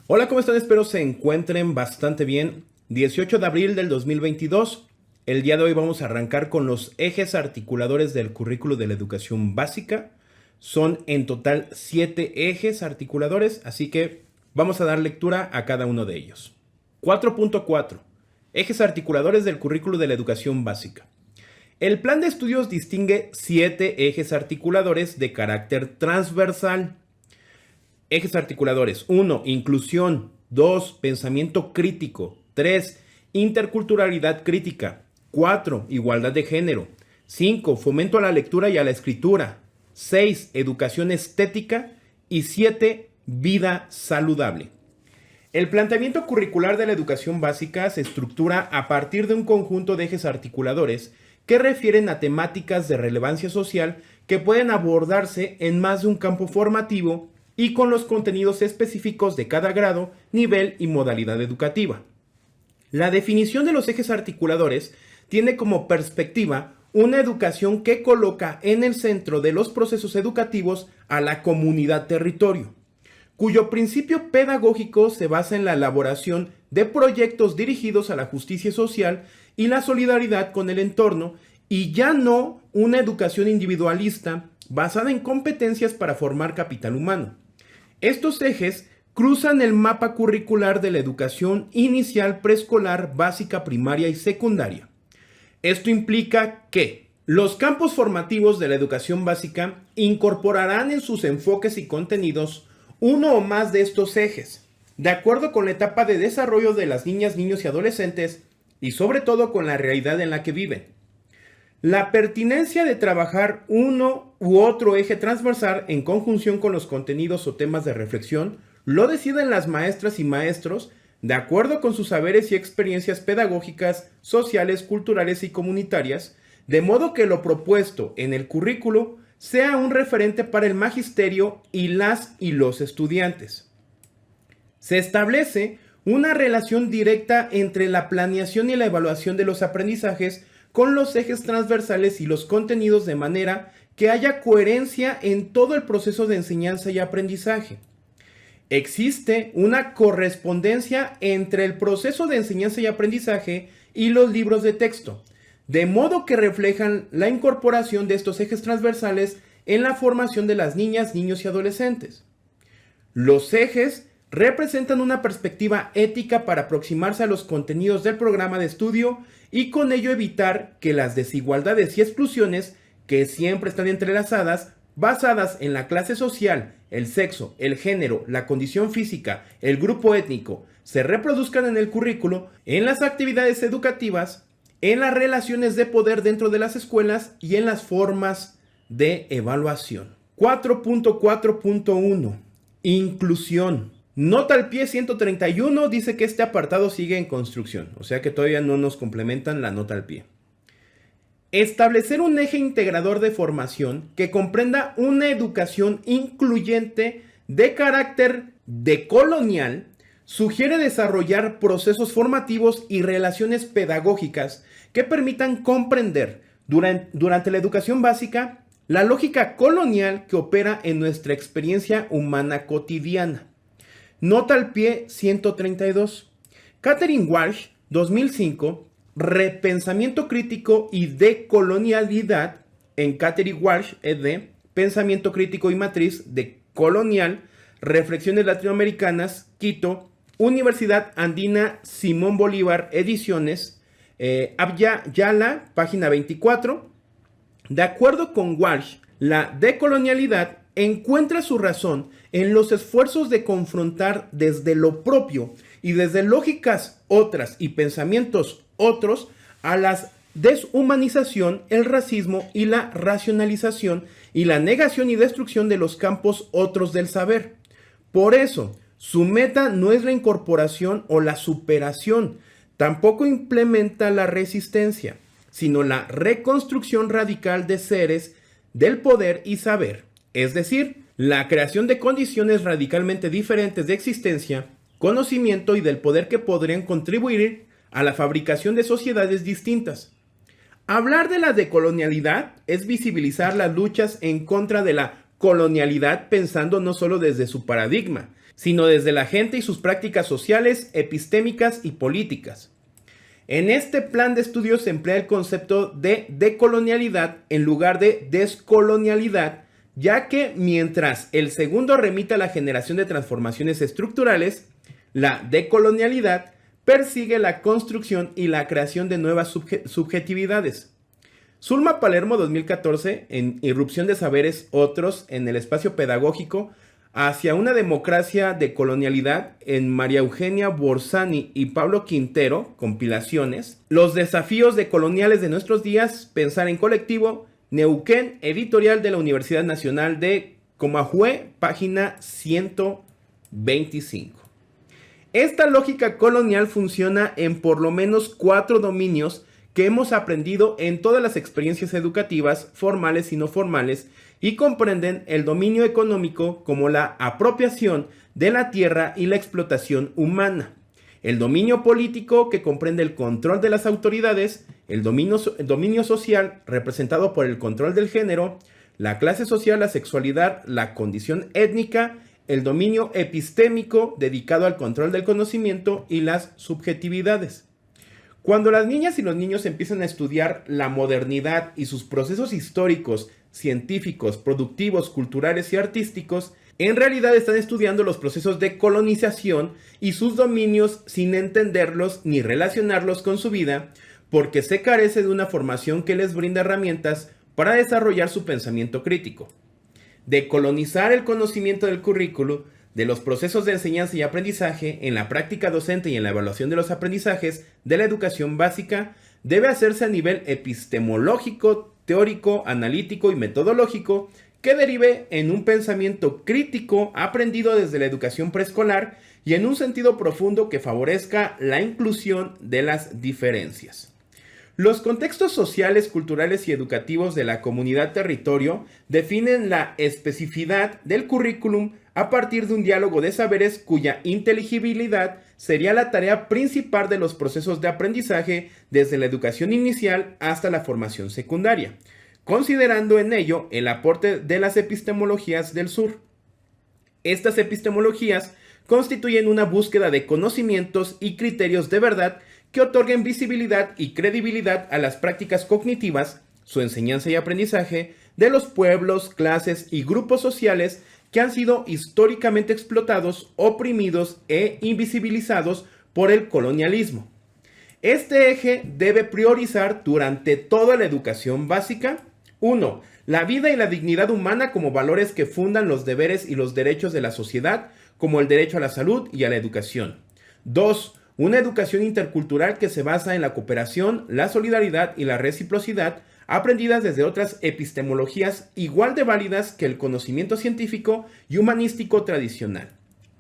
Hola, ¿cómo están? Espero se encuentren bastante bien. 18 de abril del 2022. El día de hoy vamos a arrancar con los ejes articuladores del currículo de la educación básica. Son en total 7 ejes articuladores, así que vamos a dar lectura a cada uno de ellos. 4.4. Ejes articuladores del currículo de la educación básica. El plan de estudios distingue 7 ejes articuladores de carácter transversal. Ejes articuladores: 1. Inclusión. 2. Pensamiento crítico. 3. Interculturalidad crítica. 4. Igualdad de género. 5. Fomento a la lectura y a la escritura. 6. Educación estética. Y 7. Vida saludable. El planteamiento curricular de la educación básica se estructura a partir de un conjunto de ejes articuladores que refieren a temáticas de relevancia social que pueden abordarse en más de un campo formativo y con los contenidos específicos de cada grado, nivel y modalidad educativa. La definición de los ejes articuladores tiene como perspectiva una educación que coloca en el centro de los procesos educativos a la comunidad territorio, cuyo principio pedagógico se basa en la elaboración de proyectos dirigidos a la justicia social y la solidaridad con el entorno, y ya no una educación individualista basada en competencias para formar capital humano. Estos ejes cruzan el mapa curricular de la educación inicial, preescolar, básica, primaria y secundaria. Esto implica que los campos formativos de la educación básica incorporarán en sus enfoques y contenidos uno o más de estos ejes, de acuerdo con la etapa de desarrollo de las niñas, niños y adolescentes, y sobre todo con la realidad en la que viven. La pertinencia de trabajar uno u otro eje transversal en conjunción con los contenidos o temas de reflexión lo deciden las maestras y maestros de acuerdo con sus saberes y experiencias pedagógicas, sociales, culturales y comunitarias, de modo que lo propuesto en el currículo sea un referente para el magisterio y las y los estudiantes. Se establece una relación directa entre la planeación y la evaluación de los aprendizajes con los ejes transversales y los contenidos, de manera que haya coherencia en todo el proceso de enseñanza y aprendizaje. Existe una correspondencia entre el proceso de enseñanza y aprendizaje y los libros de texto, de modo que reflejan la incorporación de estos ejes transversales en la formación de las niñas, niños y adolescentes. Los ejes representan una perspectiva ética para aproximarse a los contenidos del programa de estudio y con ello evitar que las desigualdades y exclusiones, que siempre están entrelazadas, basadas en la clase social, el sexo, el género, la condición física, el grupo étnico, se reproduzcan en el currículo, en las actividades educativas, en las relaciones de poder dentro de las escuelas y en las formas de evaluación. 4.4.1. Inclusión. Nota al pie 131 dice que este apartado sigue en construcción, o sea que todavía no nos complementan la nota al pie. Establecer un eje integrador de formación que comprenda una educación incluyente de carácter decolonial sugiere desarrollar procesos formativos y relaciones pedagógicas que permitan comprender durante la educación básica la lógica colonial que opera en nuestra experiencia humana cotidiana. Nota al pie 132. Katherine Walsh, 2005, Repensamiento crítico y decolonialidad, en Katherine Walsh, ed. Pensamiento crítico y matriz de colonial, Reflexiones latinoamericanas, Quito, Universidad Andina Simón Bolívar, ediciones, Abya Yala, página 24. De acuerdo con Walsh, la decolonialidad encuentra su razón en los esfuerzos de confrontar desde lo propio y desde lógicas otras y pensamientos otros a la deshumanización, el racismo y la racionalización y la negación y destrucción de los campos otros del saber. Por eso, su meta no es la incorporación o la superación, tampoco implementa la resistencia, sino la reconstrucción radical de seres del poder y saber, es decir, la creación de condiciones radicalmente diferentes de existencia, conocimiento y del poder que podrían contribuir a la fabricación de sociedades distintas. Hablar de la decolonialidad es visibilizar las luchas en contra de la colonialidad pensando no solo desde su paradigma, sino desde la gente y sus prácticas sociales, epistémicas y políticas. En este plan de estudios se emplea el concepto de decolonialidad en lugar de descolonialidad, ya que mientras el segundo remite a la generación de transformaciones estructurales, la decolonialidad persigue la construcción y la creación de nuevas subjetividades. Zulma Palermo 2014, en Irrupción de Saberes, otros, en el espacio pedagógico, hacia una democracia de colonialidad, en María Eugenia Borsani y Pablo Quintero, compilaciones, Los desafíos decoloniales de nuestros días, pensar en colectivo, Neuquén, editorial de la Universidad Nacional de Comahue, página 125. Esta lógica colonial funciona en por lo menos 4 dominios que hemos aprendido en todas las experiencias educativas, formales y no formales, y comprenden el dominio económico como la apropiación de la tierra y la explotación humana, el dominio político que comprende el control de las autoridades, el dominio social representado por el control del género, la clase social, la sexualidad, la condición étnica, el dominio epistémico dedicado al control del conocimiento y las subjetividades. Cuando las niñas y los niños empiezan a estudiar la modernidad y sus procesos históricos, científicos, productivos, culturales y artísticos, en realidad están estudiando los procesos de colonización y sus dominios sin entenderlos ni relacionarlos con su vida, porque se carece de una formación que les brinda herramientas para desarrollar su pensamiento crítico. Decolonizar el conocimiento del currículo, de los procesos de enseñanza y aprendizaje, en la práctica docente y en la evaluación de los aprendizajes de la educación básica, debe hacerse a nivel epistemológico, teórico, analítico y metodológico, que derive en un pensamiento crítico aprendido desde la educación preescolar y en un sentido profundo que favorezca la inclusión de las diferencias. Los contextos sociales, culturales y educativos de la comunidad-territorio definen la especificidad del currículum a partir de un diálogo de saberes cuya inteligibilidad sería la tarea principal de los procesos de aprendizaje desde la educación inicial hasta la formación secundaria, considerando en ello el aporte de las epistemologías del sur. Estas epistemologías constituyen una búsqueda de conocimientos y criterios de verdad que otorguen visibilidad y credibilidad a las prácticas cognitivas, su enseñanza y aprendizaje de los pueblos, clases y grupos sociales que han sido históricamente explotados, oprimidos e invisibilizados por el colonialismo. Este eje debe priorizar durante toda la educación básica: 1. La vida y la dignidad humana como valores que fundan los deberes y los derechos de la sociedad, como el derecho a la salud y a la educación. 2. Una educación intercultural que se basa en la cooperación, la solidaridad y la reciprocidad, aprendidas desde otras epistemologías igual de válidas que el conocimiento científico y humanístico tradicional.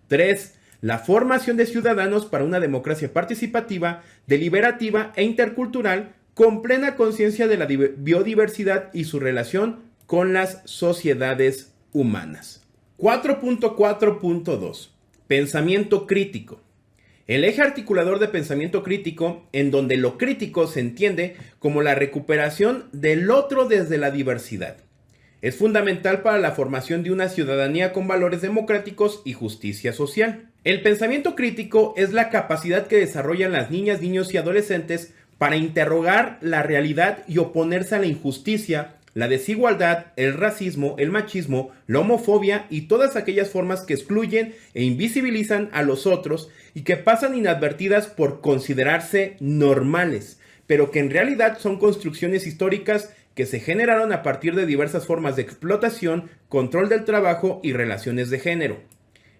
3. La formación de ciudadanos para una democracia participativa, deliberativa e intercultural con plena conciencia de la biodiversidad y su relación con las sociedades humanas. 4.4.2. Pensamiento crítico. El eje articulador de pensamiento crítico, en donde lo crítico se entiende como la recuperación del otro desde la diversidad, es fundamental para la formación de una ciudadanía con valores democráticos y justicia social. El pensamiento crítico es la capacidad que desarrollan las niñas, niños y adolescentes para interrogar la realidad y oponerse a la injusticia, la desigualdad, el racismo, el machismo, la homofobia y todas aquellas formas que excluyen e invisibilizan a los otros y que pasan inadvertidas por considerarse normales, pero que en realidad son construcciones históricas que se generaron a partir de diversas formas de explotación, control del trabajo y relaciones de género.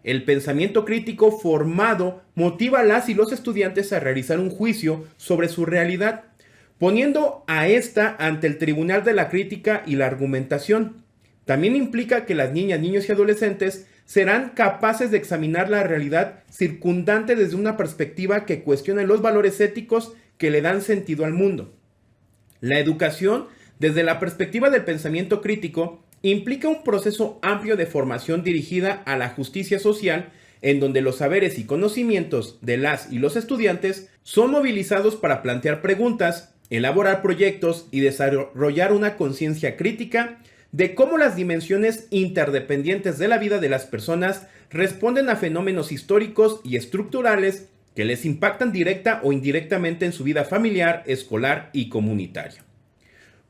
El pensamiento crítico formado motiva a las y los estudiantes a realizar un juicio sobre su realidad, poniendo a esta ante el tribunal de la crítica y la argumentación. También implica que las niñas, niños y adolescentes serán capaces de examinar la realidad circundante desde una perspectiva que cuestione los valores éticos que le dan sentido al mundo. La educación, desde la perspectiva del pensamiento crítico, implica un proceso amplio de formación dirigida a la justicia social, en donde los saberes y conocimientos de las y los estudiantes son movilizados para plantear preguntas, elaborar proyectos y desarrollar una conciencia crítica de cómo las dimensiones interdependientes de la vida de las personas responden a fenómenos históricos y estructurales que les impactan directa o indirectamente en su vida familiar, escolar y comunitaria.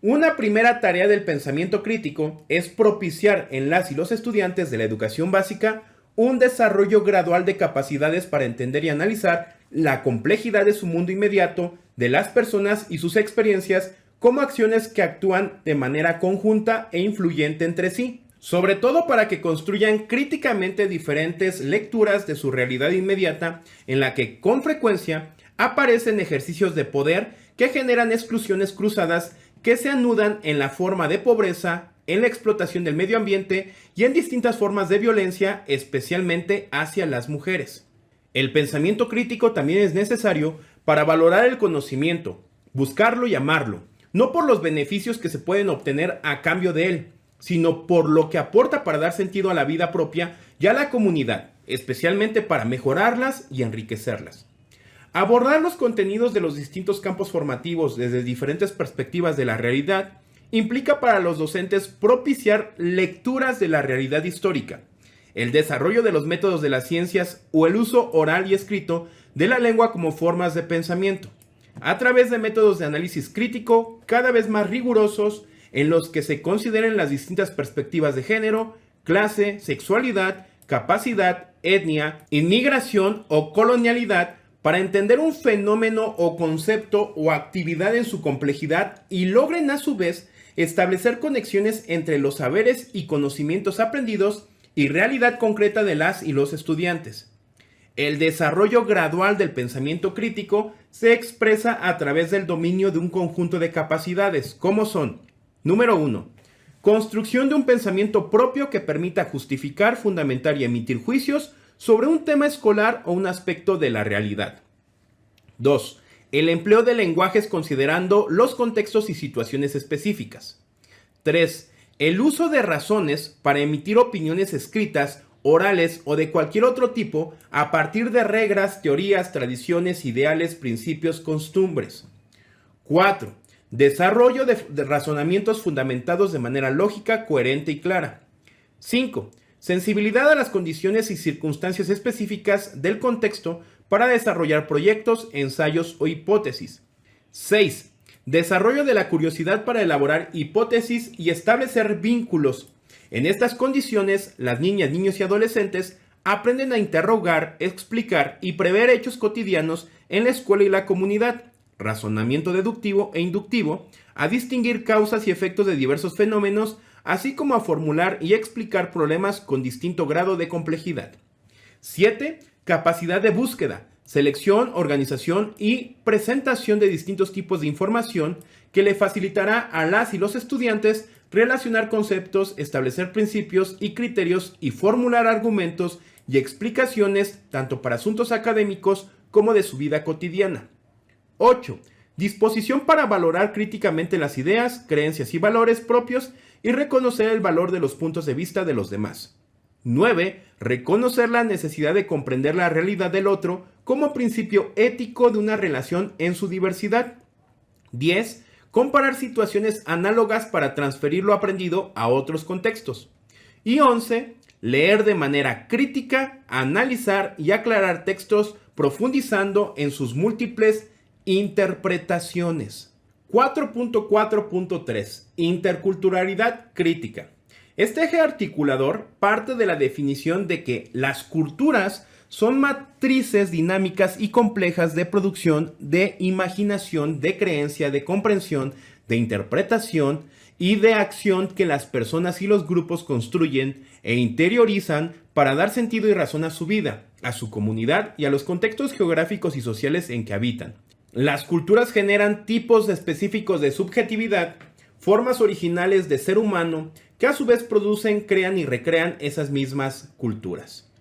Una primera tarea del pensamiento crítico es propiciar en las y los estudiantes de la educación básica un desarrollo gradual de capacidades para entender y analizar la complejidad de su mundo inmediato, de las personas y sus experiencias, como acciones que actúan de manera conjunta e influyente entre sí, sobre todo para que construyan críticamente diferentes lecturas de su realidad inmediata, en la que con frecuencia aparecen ejercicios de poder que generan exclusiones cruzadas que se anudan en la forma de pobreza, en la explotación del medio ambiente y en distintas formas de violencia, especialmente hacia las mujeres. El pensamiento crítico también es necesario para valorar el conocimiento, buscarlo y amarlo, no por los beneficios que se pueden obtener a cambio de él, sino por lo que aporta para dar sentido a la vida propia y a la comunidad, especialmente para mejorarlas y enriquecerlas. Abordar los contenidos de los distintos campos formativos desde diferentes perspectivas de la realidad implica para los docentes propiciar lecturas de la realidad histórica, el desarrollo de los métodos de las ciencias o el uso oral y escrito de la lengua como formas de pensamiento, a través de métodos de análisis crítico cada vez más rigurosos en los que se consideren las distintas perspectivas de género, clase, sexualidad, capacidad, etnia, inmigración o colonialidad para entender un fenómeno o concepto o actividad en su complejidad y logren a su vez establecer conexiones entre los saberes y conocimientos aprendidos y realidad concreta de las y los estudiantes. El desarrollo gradual del pensamiento crítico se expresa a través del dominio de un conjunto de capacidades, como son: número 1. Construcción de un pensamiento propio que permita justificar, fundamentar y emitir juicios sobre un tema escolar o un aspecto de la realidad. 2. El empleo de lenguajes considerando los contextos y situaciones específicas. 3. El uso de razones para emitir opiniones escritas, orales o de cualquier otro tipo a partir de reglas, teorías, tradiciones, ideales, principios, costumbres. 4. Desarrollo de razonamientos fundamentados de manera lógica, coherente y clara. 5. Sensibilidad a las condiciones y circunstancias específicas del contexto para desarrollar proyectos, ensayos o hipótesis. 6. Desarrollo de la curiosidad para elaborar hipótesis y establecer vínculos. En estas condiciones, las niñas, niños y adolescentes aprenden a interrogar, explicar y prever hechos cotidianos en la escuela y la comunidad, razonamiento deductivo e inductivo, a distinguir causas y efectos de diversos fenómenos, así como a formular y explicar problemas con distinto grado de complejidad. 7. Capacidad de búsqueda, selección, organización y presentación de distintos tipos de información que le facilitará a las y los estudiantes relacionar conceptos, establecer principios y criterios y formular argumentos y explicaciones tanto para asuntos académicos como de su vida cotidiana. 8. Disposición para valorar críticamente las ideas, creencias y valores propios y reconocer el valor de los puntos de vista de los demás. 9. Reconocer la necesidad de comprender la realidad del otro como principio ético de una relación en su diversidad. 10. Comparar situaciones análogas para transferir lo aprendido a otros contextos. Y 11. Leer de manera crítica, analizar y aclarar textos profundizando en sus múltiples interpretaciones. 4.4.3. Interculturalidad crítica. Este eje articulador parte de la definición de que las culturas son matrices dinámicas y complejas de producción, de imaginación, de creencia, de comprensión, de interpretación y de acción que las personas y los grupos construyen e interiorizan para dar sentido y razón a su vida, a su comunidad y a los contextos geográficos y sociales en que habitan. Las culturas generan tipos específicos de subjetividad, formas originales de ser humano, que a su vez producen, crean y recrean esas mismas culturas.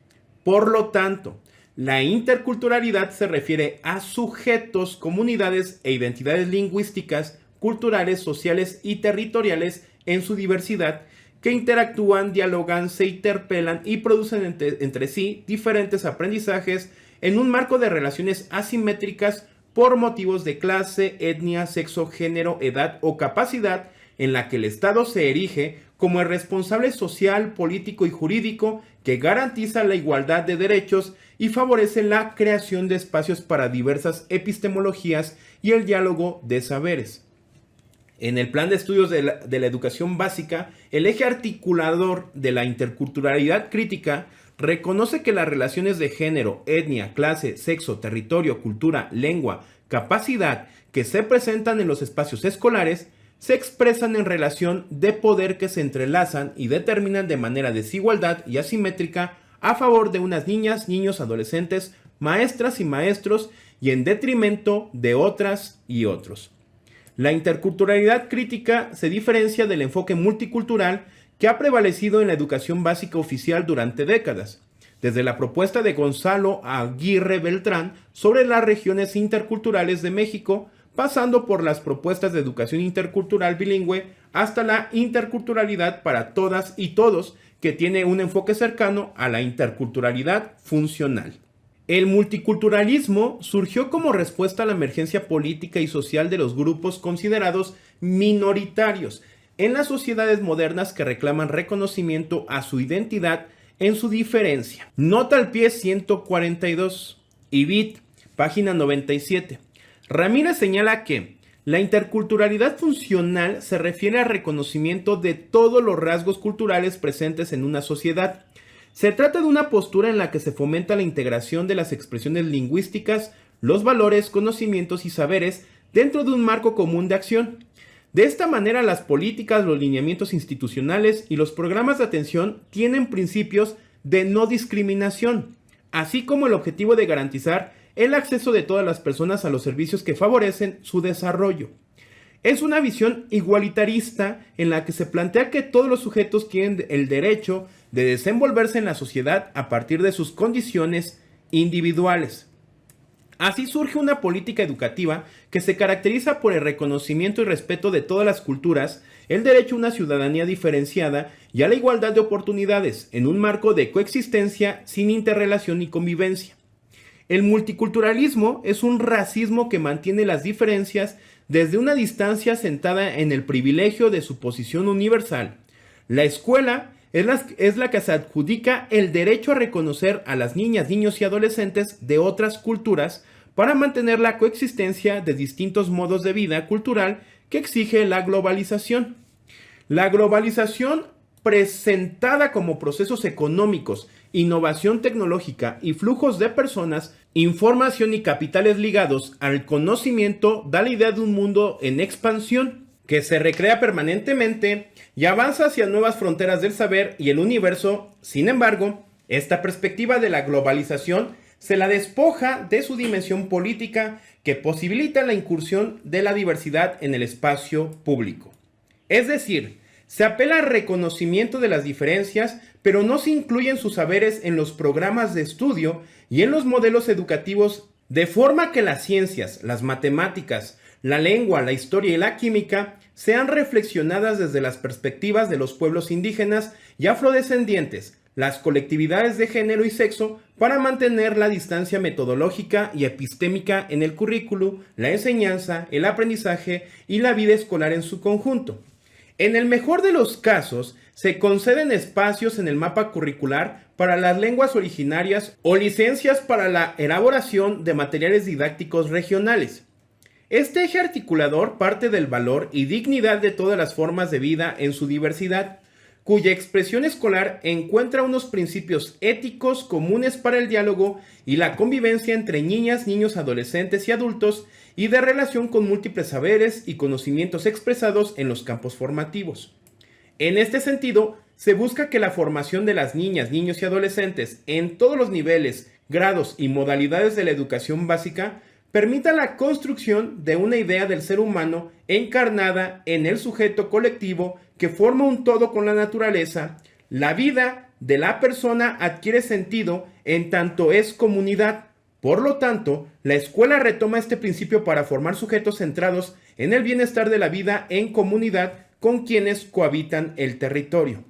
Por lo tanto, la interculturalidad se refiere a sujetos, comunidades e identidades lingüísticas, culturales, sociales y territoriales en su diversidad que interactúan, dialogan, se interpelan y producen entre sí diferentes aprendizajes en un marco de relaciones asimétricas por motivos de clase, etnia, sexo, género, edad o capacidad en la que el Estado se erige como el responsable social, político y jurídico que garantiza la igualdad de derechos y favorece la creación de espacios para diversas epistemologías y el diálogo de saberes. En el plan de estudios de la educación básica, el eje articulador de la interculturalidad crítica reconoce que las relaciones de género, etnia, clase, sexo, territorio, cultura, lengua, capacidad que se presentan en los espacios escolares se expresan en relación de poder que se entrelazan y determinan de manera desigualdad y asimétrica a favor de unas niñas, niños, adolescentes, maestras y maestros y en detrimento de otras y otros. La interculturalidad crítica se diferencia del enfoque multicultural que ha prevalecido en la educación básica oficial durante décadas, desde la propuesta de Gonzalo Aguirre Beltrán sobre las regiones interculturales de México, pasando por las propuestas de educación intercultural bilingüe hasta la interculturalidad para todas y todos, que tiene un enfoque cercano a la interculturalidad funcional. El multiculturalismo surgió como respuesta a la emergencia política y social de los grupos considerados minoritarios en las sociedades modernas que reclaman reconocimiento a su identidad en su diferencia. Nota al pie 142, Ibit, página 97. Ramírez señala que la interculturalidad funcional se refiere al reconocimiento de todos los rasgos culturales presentes en una sociedad. Se trata de una postura en la que se fomenta la integración de las expresiones lingüísticas, los valores, conocimientos y saberes dentro de un marco común de acción. De esta manera, las políticas, los lineamientos institucionales y los programas de atención tienen principios de no discriminación, así como el objetivo de garantizar el acceso de todas las personas a los servicios que favorecen su desarrollo. Es una visión igualitarista en la que se plantea que todos los sujetos tienen el derecho de desenvolverse en la sociedad a partir de sus condiciones individuales. Así surge una política educativa que se caracteriza por el reconocimiento y respeto de todas las culturas, el derecho a una ciudadanía diferenciada y a la igualdad de oportunidades en un marco de coexistencia sin interrelación y convivencia. El multiculturalismo es un racismo que mantiene las diferencias desde una distancia sentada en el privilegio de su posición universal. La escuela es la que se adjudica el derecho a reconocer a las niñas, niños y adolescentes de otras culturas para mantener la coexistencia de distintos modos de vida cultural que exige la globalización. La globalización, presentada como procesos económicos, innovación tecnológica y flujos de personas, información y capitales ligados al conocimiento, da la idea de un mundo en expansión que se recrea permanentemente y avanza hacia nuevas fronteras del saber y el universo. Sin embargo, esta perspectiva de la globalización se la despoja de su dimensión política que posibilita la incursión de la diversidad en el espacio público. Es decir, se apela al reconocimiento de las diferencias, pero no se incluyen sus saberes en los programas de estudio y en los modelos educativos, de forma que las ciencias, las matemáticas, la lengua, la historia y la química sean reflexionadas desde las perspectivas de los pueblos indígenas y afrodescendientes, las colectividades de género y sexo, para mantener la distancia metodológica y epistémica en el currículo, la enseñanza, el aprendizaje y la vida escolar en su conjunto. En el mejor de los casos, se conceden espacios en el mapa curricular para las lenguas originarias o licencias para la elaboración de materiales didácticos regionales. Este eje articulador parte del valor y dignidad de todas las formas de vida en su diversidad, cuya expresión escolar encuentra unos principios éticos comunes para el diálogo y la convivencia entre niñas, niños, adolescentes y adultos, y de relación con múltiples saberes y conocimientos expresados en los campos formativos. En este sentido, se busca que la formación de las niñas, niños y adolescentes en todos los niveles, grados y modalidades de la educación básica permita la construcción de una idea del ser humano encarnada en el sujeto colectivo que forma un todo con la naturaleza. La vida de la persona adquiere sentido en tanto es comunidad. Por lo tanto, la escuela retoma este principio para formar sujetos centrados en el bienestar de la vida en comunidad con quienes cohabitan el territorio.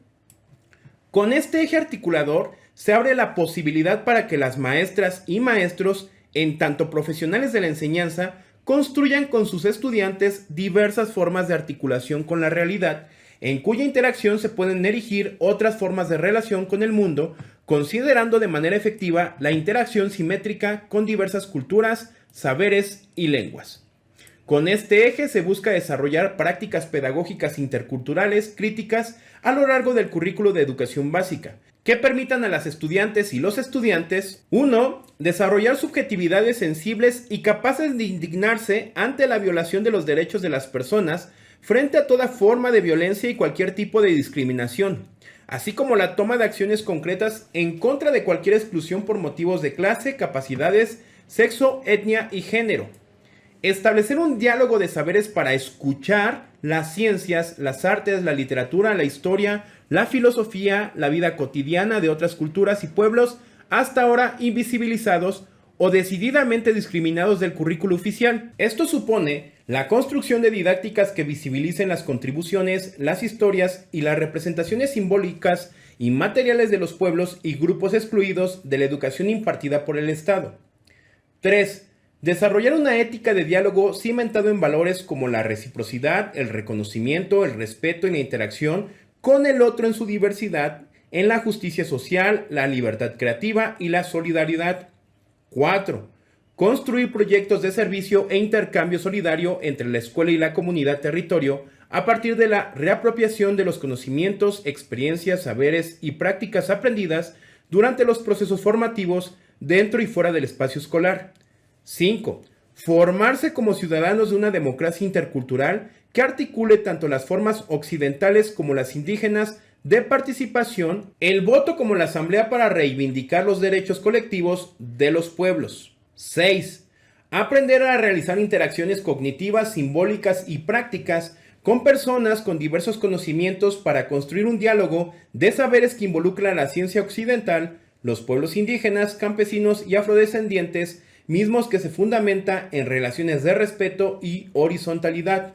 Con este eje articulador se abre la posibilidad para que las maestras y maestros, en tanto profesionales de la enseñanza, construyan con sus estudiantes diversas formas de articulación con la realidad, en cuya interacción se pueden erigir otras formas de relación con el mundo, considerando de manera efectiva la interacción simétrica con diversas culturas, saberes y lenguas. Con este eje se busca desarrollar prácticas pedagógicas interculturales críticas a lo largo del currículo de educación básica, que permitan a las estudiantes y los estudiantes: 1. Desarrollar subjetividades sensibles y capaces de indignarse ante la violación de los derechos de las personas frente a toda forma de violencia y cualquier tipo de discriminación, así como la toma de acciones concretas en contra de cualquier exclusión por motivos de clase, capacidades, sexo, etnia y género. Establecer un diálogo de saberes para escuchar las ciencias, las artes, la literatura, la historia, la filosofía, la vida cotidiana de otras culturas y pueblos hasta ahora invisibilizados o decididamente discriminados del currículo oficial. Esto supone la construcción de didácticas que visibilicen las contribuciones, las historias y las representaciones simbólicas y materiales de los pueblos y grupos excluidos de la educación impartida por el Estado. 3. Desarrollar una ética de diálogo cimentado en valores como la reciprocidad, el reconocimiento, el respeto y la interacción con el otro en su diversidad, en la justicia social, la libertad creativa y la solidaridad. 4. Construir proyectos de servicio e intercambio solidario entre la escuela y la comunidad territorio a partir de la reapropiación de los conocimientos, experiencias, saberes y prácticas aprendidas durante los procesos formativos dentro y fuera del espacio escolar. 5. Formarse como ciudadanos de una democracia intercultural que articule tanto las formas occidentales como las indígenas de participación, el voto como la asamblea para reivindicar los derechos colectivos de los pueblos. 6. Aprender a realizar interacciones cognitivas, simbólicas y prácticas con personas con diversos conocimientos para construir un diálogo de saberes que involucra la ciencia occidental, los pueblos indígenas, campesinos y afrodescendientes, mismos que se fundamenta en relaciones de respeto y horizontalidad.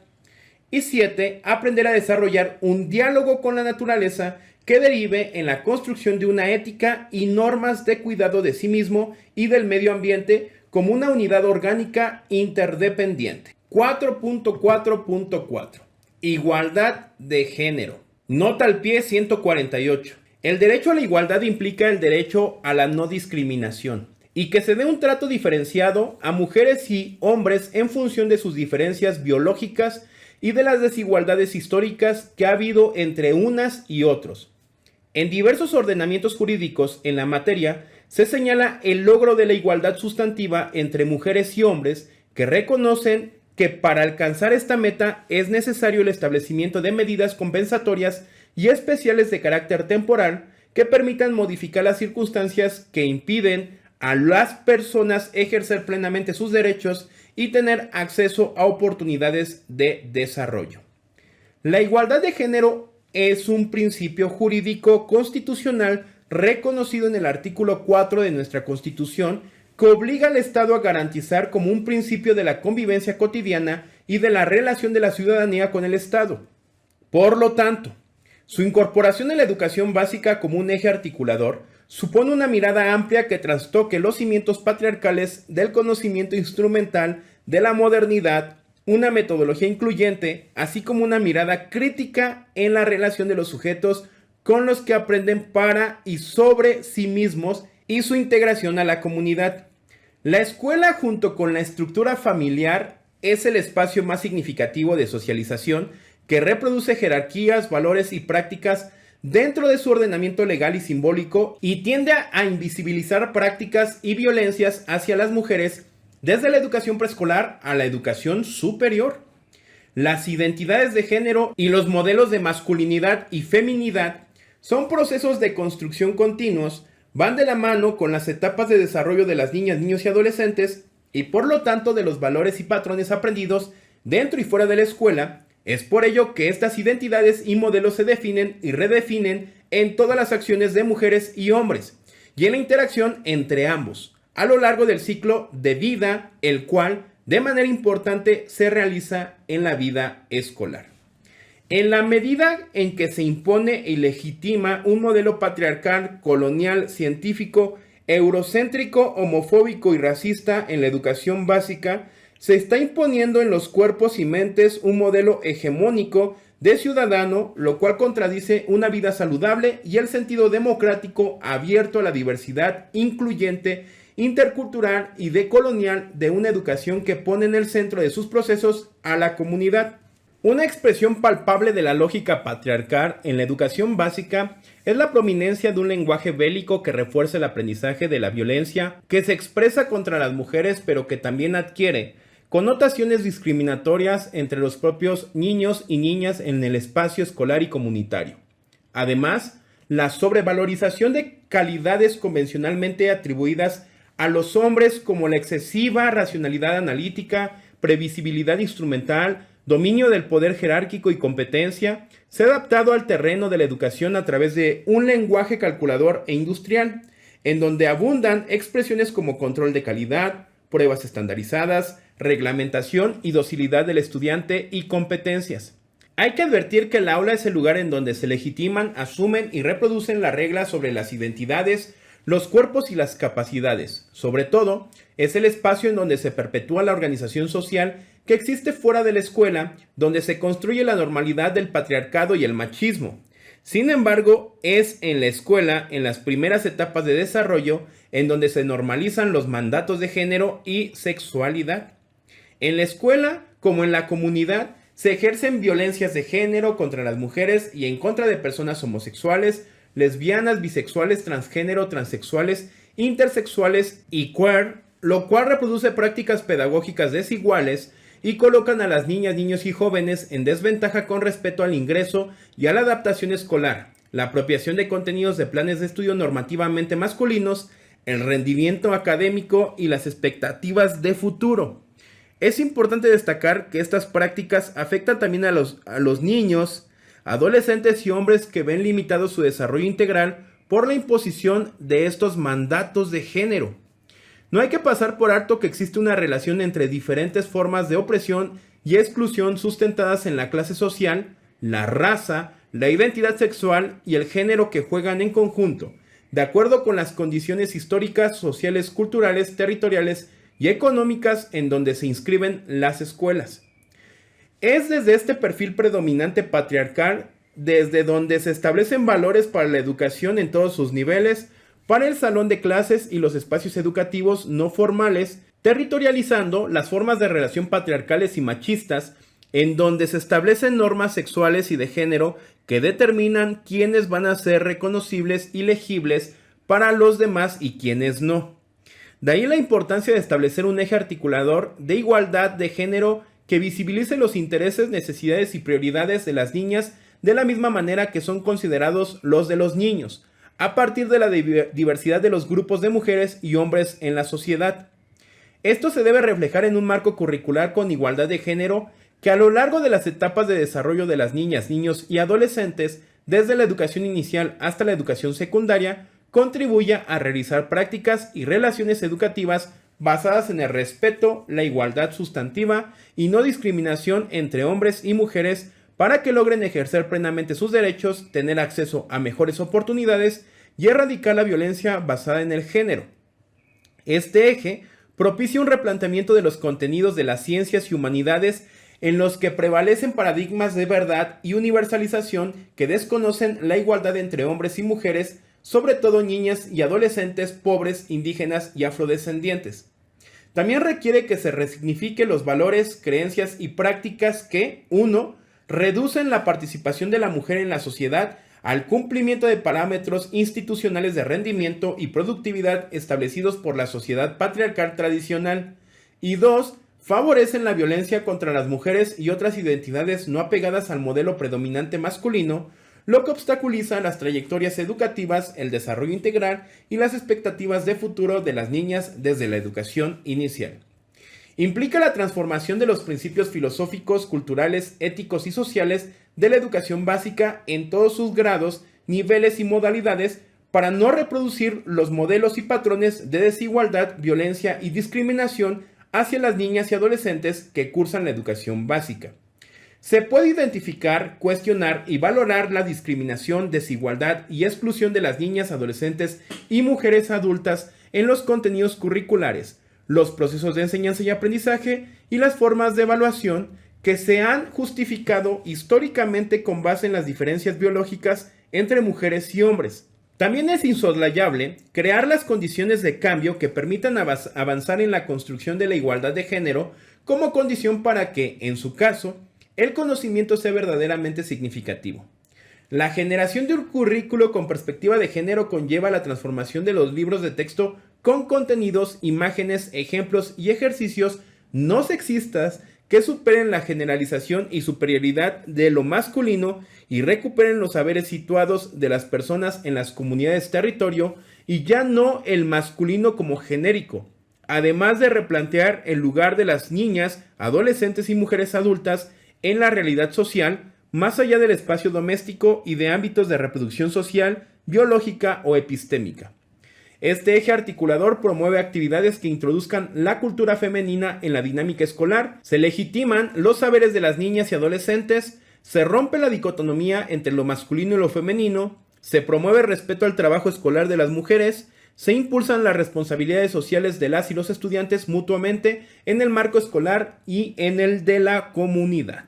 Y 7. Aprender a desarrollar un diálogo con la naturaleza que derive en la construcción de una ética y normas de cuidado de sí mismo y del medio ambiente como una unidad orgánica interdependiente. 4.4.4. Igualdad de género. Nota al pie 148. El derecho a la igualdad implica el derecho a la no discriminación y que se dé un trato diferenciado a mujeres y hombres en función de sus diferencias biológicas y de las desigualdades históricas que ha habido entre unas y otros. En diversos ordenamientos jurídicos en la materia se señala el logro de la igualdad sustantiva entre mujeres y hombres que reconocen que para alcanzar esta meta es necesario el establecimiento de medidas compensatorias y especiales de carácter temporal que permitan modificar las circunstancias que impiden a las personas ejercer plenamente sus derechos y tener acceso a oportunidades de desarrollo. La igualdad de género es un principio jurídico constitucional reconocido en el artículo 4 de nuestra Constitución que obliga al Estado a garantizar como un principio de la convivencia cotidiana y de la relación de la ciudadanía con el Estado. Por lo tanto, su incorporación en la educación básica como un eje articulador supone una mirada amplia que trastoque los cimientos patriarcales del conocimiento instrumental de la modernidad, una metodología incluyente, así como una mirada crítica en la relación de los sujetos con los que aprenden para y sobre sí mismos y su integración a la comunidad. La escuela, junto con la estructura familiar, es el espacio más significativo de socialización que reproduce jerarquías, valores y prácticas dentro de su ordenamiento legal y simbólico y tiende a invisibilizar prácticas y violencias hacia las mujeres desde la educación preescolar a la educación superior. Las identidades de género y los modelos de masculinidad y feminidad son procesos de construcción continuos, van de la mano con las etapas de desarrollo de las niñas, niños y adolescentes y por lo tanto de los valores y patrones aprendidos dentro y fuera de la escuela. Es por ello que estas identidades y modelos se definen y redefinen en todas las acciones de mujeres y hombres y en la interacción entre ambos a lo largo del ciclo de vida, el cual de manera importante se realiza en la vida escolar. En la medida en que se impone y legitima un modelo patriarcal, colonial, científico, eurocéntrico, homofóbico y racista en la educación básica, se está imponiendo en los cuerpos y mentes un modelo hegemónico de ciudadano, lo cual contradice una vida saludable y el sentido democrático abierto a la diversidad, incluyente, intercultural y decolonial de una educación que pone en el centro de sus procesos a la comunidad. Una expresión palpable de la lógica patriarcal en la educación básica es la prominencia de un lenguaje bélico que refuerza el aprendizaje de la violencia que se expresa contra las mujeres, pero que también adquiere connotaciones discriminatorias entre los propios niños y niñas en el espacio escolar y comunitario. Además, la sobrevalorización de calidades convencionalmente atribuidas a los hombres, como la excesiva racionalidad analítica, previsibilidad instrumental, dominio del poder jerárquico y competencia, se ha adaptado al terreno de la educación a través de un lenguaje calculador e industrial, en donde abundan expresiones como control de calidad, pruebas estandarizadas, reglamentación y docilidad del estudiante y competencias. Hay que advertir que el aula es el lugar en donde se legitiman, asumen y reproducen las reglas sobre las identidades, los cuerpos y las capacidades. Sobre todo, es el espacio en donde se perpetúa la organización social que existe fuera de la escuela, donde se construye la normalidad del patriarcado y el machismo. Sin embargo, es en la escuela, en las primeras etapas de desarrollo, en donde se normalizan los mandatos de género y sexualidad. En la escuela, como en la comunidad, se ejercen violencias de género contra las mujeres y en contra de personas homosexuales, lesbianas, bisexuales, transgénero, transexuales, intersexuales y queer, lo cual reproduce prácticas pedagógicas desiguales y colocan a las niñas, niños y jóvenes en desventaja con respecto al ingreso y a la adaptación escolar, la apropiación de contenidos de planes de estudio normativamente masculinos, el rendimiento académico y las expectativas de futuro. Es importante destacar que estas prácticas afectan también a los niños, adolescentes y hombres que ven limitado su desarrollo integral por la imposición de estos mandatos de género. No hay que pasar por alto que existe una relación entre diferentes formas de opresión y exclusión sustentadas en la clase social, la raza, la identidad sexual y el género que juegan en conjunto, de acuerdo con las condiciones históricas, sociales, culturales, territoriales y económicas en donde se inscriben las escuelas. Es desde este perfil predominante patriarcal desde donde se establecen valores para la educación en todos sus niveles, para el salón de clases y los espacios educativos no formales, territorializando las formas de relación patriarcales y machistas, en donde se establecen normas sexuales y de género que determinan quiénes van a ser reconocibles y legibles para los demás y quiénes no. De ahí la importancia de establecer un eje articulador de igualdad de género que visibilice los intereses, necesidades y prioridades de las niñas de la misma manera que son considerados los de los niños, a partir de la diversidad de los grupos de mujeres y hombres en la sociedad. Esto se debe reflejar en un marco curricular con igualdad de género que a lo largo de las etapas de desarrollo de las niñas, niños y adolescentes, desde la educación inicial hasta la educación secundaria, contribuya a realizar prácticas y relaciones educativas basadas en el respeto, la igualdad sustantiva y no discriminación entre hombres y mujeres para que logren ejercer plenamente sus derechos, tener acceso a mejores oportunidades y erradicar la violencia basada en el género. Este eje propicia un replanteamiento de los contenidos de las ciencias y humanidades en los que prevalecen paradigmas de verdad y universalización que desconocen la igualdad entre hombres y mujeres, sobre todo niñas y adolescentes pobres, indígenas y afrodescendientes. También requiere que se resignifique los valores, creencias y prácticas que, 1. Reducen la participación de la mujer en la sociedad al cumplimiento de parámetros institucionales de rendimiento y productividad establecidos por la sociedad patriarcal tradicional, y 2. Favorecen la violencia contra las mujeres y otras identidades no apegadas al modelo predominante masculino, lo que obstaculiza las trayectorias educativas, el desarrollo integral y las expectativas de futuro de las niñas desde la educación inicial. Implica la transformación de los principios filosóficos, culturales, éticos y sociales de la educación básica en todos sus grados, niveles y modalidades para no reproducir los modelos y patrones de desigualdad, violencia y discriminación hacia las niñas y adolescentes que cursan la educación básica. Se puede identificar, cuestionar y valorar la discriminación, desigualdad y exclusión de las niñas, adolescentes y mujeres adultas en los contenidos curriculares, los procesos de enseñanza y aprendizaje y las formas de evaluación que se han justificado históricamente con base en las diferencias biológicas entre mujeres y hombres. También es insoslayable crear las condiciones de cambio que permitan avanzar en la construcción de la igualdad de género como condición para que, en su caso, el conocimiento sea verdaderamente significativo. La generación de un currículo con perspectiva de género conlleva la transformación de los libros de texto con contenidos, imágenes, ejemplos y ejercicios no sexistas que superen la generalización y superioridad de lo masculino y recuperen los saberes situados de las personas en las comunidades territorio y ya no el masculino como genérico, además de replantear el lugar de las niñas, adolescentes y mujeres adultas en la realidad social, más allá del espacio doméstico y de ámbitos de reproducción social, biológica o epistémica. Este eje articulador promueve actividades que introduzcan la cultura femenina en la dinámica escolar, se legitiman los saberes de las niñas y adolescentes, se rompe la dicotomía entre lo masculino y lo femenino, se promueve el respeto al trabajo escolar de las mujeres, se impulsan las responsabilidades sociales de las y los estudiantes mutuamente en el marco escolar y en el de la comunidad.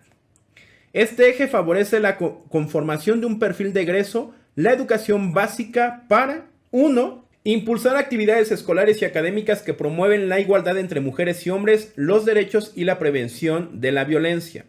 Este eje favorece la conformación de un perfil de egreso, la educación básica para 1. Impulsar actividades escolares y académicas que promueven la igualdad entre mujeres y hombres, los derechos y la prevención de la violencia.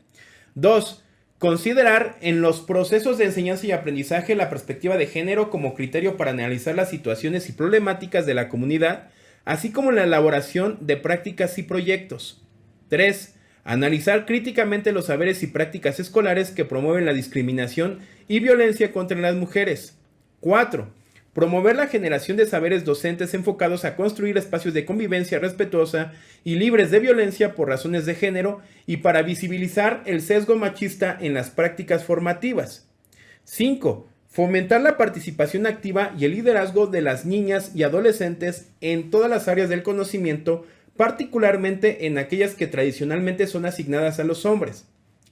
2. Considerar en los procesos de enseñanza y aprendizaje la perspectiva de género como criterio para analizar las situaciones y problemáticas de la comunidad, así como la elaboración de prácticas y proyectos. 3. Analizar críticamente los saberes y prácticas escolares que promueven la discriminación y violencia contra las mujeres. 4. Promover la generación de saberes docentes enfocados a construir espacios de convivencia respetuosa y libres de violencia por razones de género y para visibilizar el sesgo machista en las prácticas formativas. 5. Fomentar la participación activa y el liderazgo de las niñas y adolescentes en todas las áreas del conocimiento, particularmente en aquellas que tradicionalmente son asignadas a los hombres.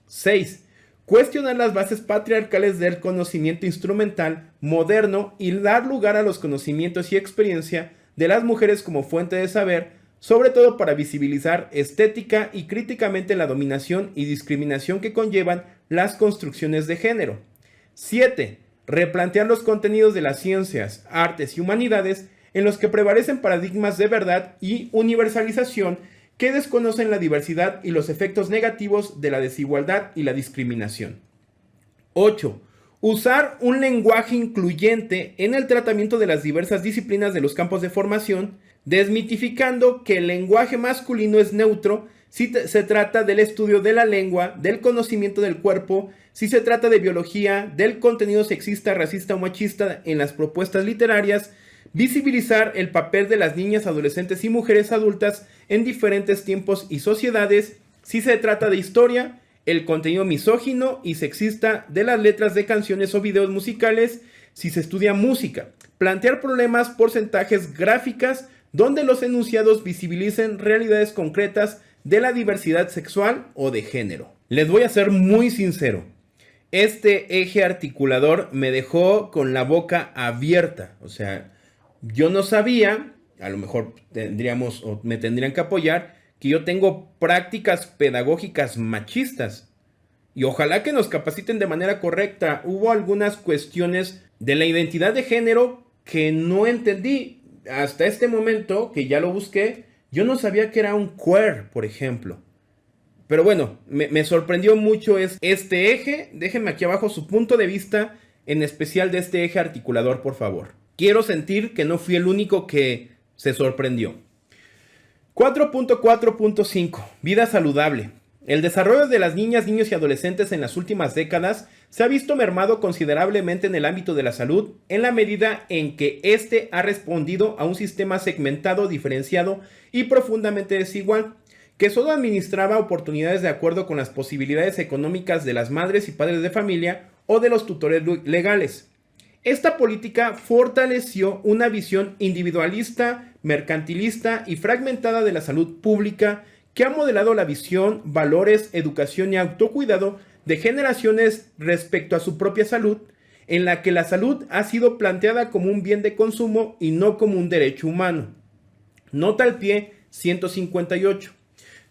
6. Cuestionar las bases patriarcales del conocimiento instrumental moderno y dar lugar a los conocimientos y experiencia de las mujeres como fuente de saber, sobre todo para visibilizar estética y críticamente la dominación y discriminación que conllevan las construcciones de género. 7. Replantear los contenidos de las ciencias, artes y humanidades en los que prevalecen paradigmas de verdad y universalización que desconocen la diversidad y los efectos negativos de la desigualdad y la discriminación. 8. Usar un lenguaje incluyente en el tratamiento de las diversas disciplinas de los campos de formación, desmitificando que el lenguaje masculino es neutro si se trata del estudio de la lengua, del conocimiento del cuerpo, si se trata de biología, del contenido sexista, racista o machista en las propuestas literarias, visibilizar el papel de las niñas, adolescentes y mujeres adultas en diferentes tiempos y sociedades, si se trata de historia, el contenido misógino y sexista de las letras de canciones o videos musicales, si se estudia música, plantear problemas, porcentajes, gráficas, donde los enunciados visibilicen realidades concretas de la diversidad sexual o de género. Les voy a ser muy sincero, este eje articulador me dejó con la boca abierta, o sea, yo no sabía, a lo mejor tendríamos o me tendrían que apoyar, que yo tengo prácticas pedagógicas machistas. Y ojalá que nos capaciten de manera correcta. Hubo algunas cuestiones de la identidad de género que no entendí. Hasta este momento, que ya lo busqué, yo no sabía que era un queer, por ejemplo. Pero bueno, me sorprendió mucho este eje. Déjenme aquí abajo su punto de vista, en especial de este eje articulador, por favor. Quiero sentir que no fui el único que se sorprendió. 4.4.5. Vida saludable. El desarrollo de las niñas, niños y adolescentes en las últimas décadas se ha visto mermado considerablemente en el ámbito de la salud en la medida en que éste ha respondido a un sistema segmentado, diferenciado y profundamente desigual, que solo administraba oportunidades de acuerdo con las posibilidades económicas de las madres y padres de familia o de los tutores legales. Esta política fortaleció una visión individualista, mercantilista y fragmentada de la salud pública que ha modelado la visión, valores, educación y autocuidado de generaciones respecto a su propia salud, en la que la salud ha sido planteada como un bien de consumo y no como un derecho humano. Nota al pie 158.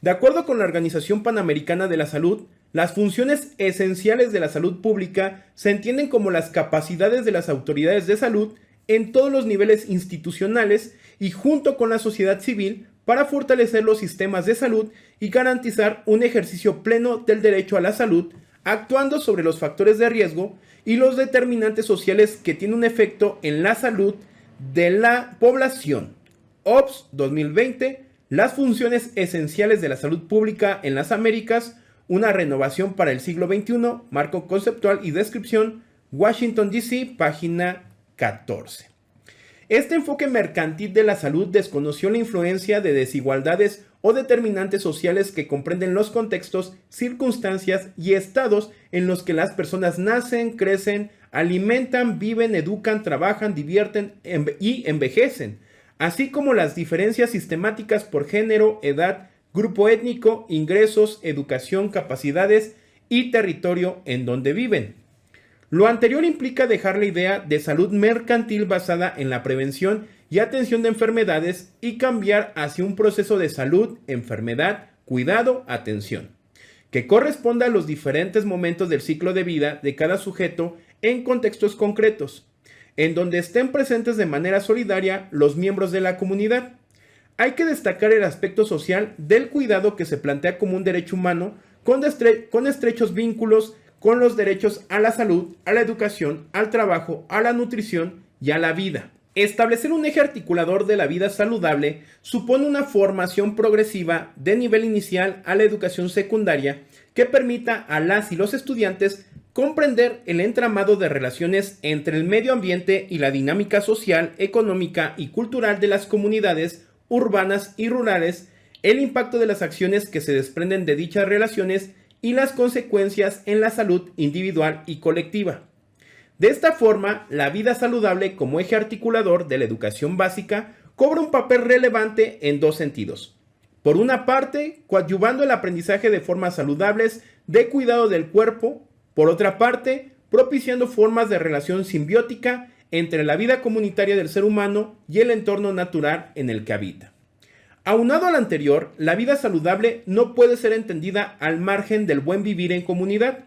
De acuerdo con la Organización Panamericana de la Salud, Las funciones esenciales de la salud pública se entienden como las capacidades de las autoridades de salud en todos los niveles institucionales y junto con la sociedad civil para fortalecer los sistemas de salud y garantizar un ejercicio pleno del derecho a la salud, actuando sobre los factores de riesgo y los determinantes sociales que tienen un efecto en la salud de la población. OPS 2020, las funciones esenciales de la salud pública en las Américas, una renovación para el siglo XXI, marco conceptual y descripción, Washington, D.C., página 14. Este enfoque mercantil de la salud desconoció la influencia de desigualdades o determinantes sociales que comprenden los contextos, circunstancias y estados en los que las personas nacen, crecen, alimentan, viven, educan, trabajan, divierten y envejecen, así como las diferencias sistemáticas por género, edad, grupo étnico, ingresos, educación, capacidades y territorio en donde viven. Lo anterior implica dejar la idea de salud mercantil basada en la prevención y atención de enfermedades y cambiar hacia un proceso de salud, enfermedad, cuidado, atención, que corresponda a los diferentes momentos del ciclo de vida de cada sujeto en contextos concretos, en donde estén presentes de manera solidaria los miembros de la comunidad. Hay que destacar el aspecto social del cuidado que se plantea como un derecho humano con estrechos vínculos con los derechos a la salud, a la educación, al trabajo, a la nutrición y a la vida. Establecer un eje articulador de la vida saludable supone una formación progresiva de nivel inicial a la educación secundaria que permita a las y los estudiantes comprender el entramado de relaciones entre el medio ambiente y la dinámica social, económica y cultural de las comunidades urbanas y rurales, el impacto de las acciones que se desprenden de dichas relaciones y las consecuencias en la salud individual y colectiva. De esta forma, la vida saludable como eje articulador de la educación básica cobra un papel relevante en dos sentidos. Por una parte, coadyuvando el aprendizaje de formas saludables de cuidado del cuerpo. Por otra parte, propiciando formas de relación simbiótica entre la vida comunitaria del ser humano y el entorno natural en el que habita. Aunado al anterior, la vida saludable no puede ser entendida al margen del buen vivir en comunidad.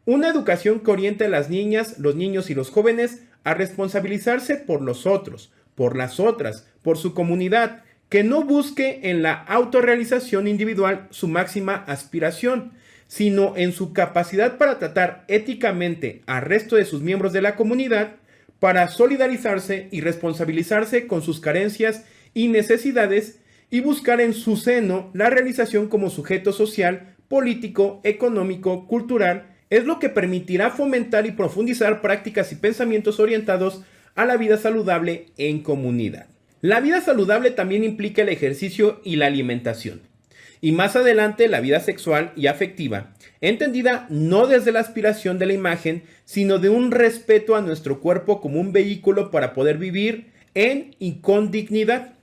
Una educación que oriente a las niñas, los niños y los jóvenes a responsabilizarse por los otros, por las otras, por su comunidad, que no busque en la autorrealización individual su máxima aspiración, sino en su capacidad para tratar éticamente al resto de sus miembros de la comunidad, para solidarizarse y responsabilizarse con sus carencias y necesidades y buscar en su seno la realización como sujeto social, político, económico, cultural, es lo que permitirá fomentar y profundizar prácticas y pensamientos orientados a la vida saludable en comunidad. La vida saludable también implica el ejercicio y la alimentación, y más adelante la vida sexual y afectiva, entendida no desde la aspiración de la imagen, sino de un respeto a nuestro cuerpo como un vehículo para poder vivir en y con dignidad.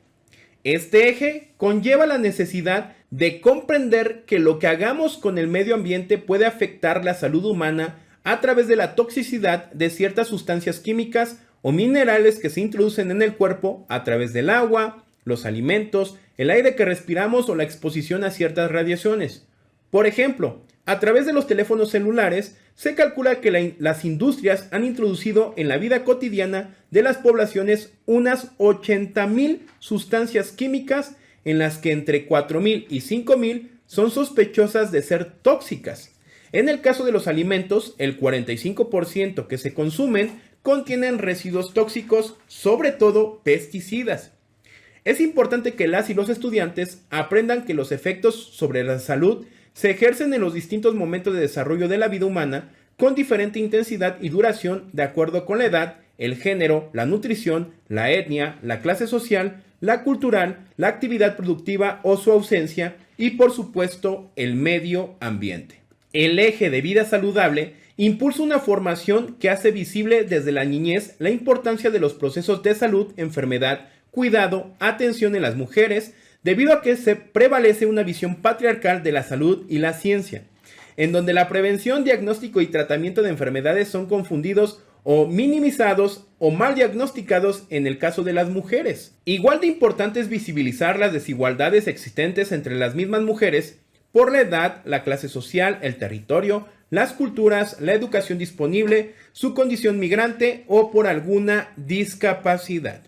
Este eje conlleva la necesidad de comprender que lo que hagamos con el medio ambiente puede afectar la salud humana a través de la toxicidad de ciertas sustancias químicas o minerales que se introducen en el cuerpo a través del agua, los alimentos, el aire que respiramos o la exposición a ciertas radiaciones. Por ejemplo, a través de los teléfonos celulares, se calcula que las industrias han introducido en la vida cotidiana de las poblaciones unas 80,000 sustancias químicas, en las que entre 4,000 y 5,000 son sospechosas de ser tóxicas. En el caso de los alimentos, el 45% que se consumen contienen residuos tóxicos, sobre todo pesticidas. Es importante que las y los estudiantes aprendan que los efectos sobre la salud se ejercen en los distintos momentos de desarrollo de la vida humana con diferente intensidad y duración de acuerdo con la edad, el género, la nutrición, la etnia, la clase social, la cultural, la actividad productiva o su ausencia y, por supuesto, el medio ambiente. El eje de vida saludable impulsa una formación que hace visible desde la niñez la importancia de los procesos de salud, enfermedad, cuidado, atención en las mujeres, debido a que se prevalece una visión patriarcal de la salud y la ciencia, en donde la prevención, diagnóstico y tratamiento de enfermedades son confundidos o minimizados o mal diagnosticados en el caso de las mujeres. Igual de importante es visibilizar las desigualdades existentes entre las mismas mujeres, por la edad, la clase social, el territorio, las culturas, la educación disponible, su condición migrante o por alguna discapacidad.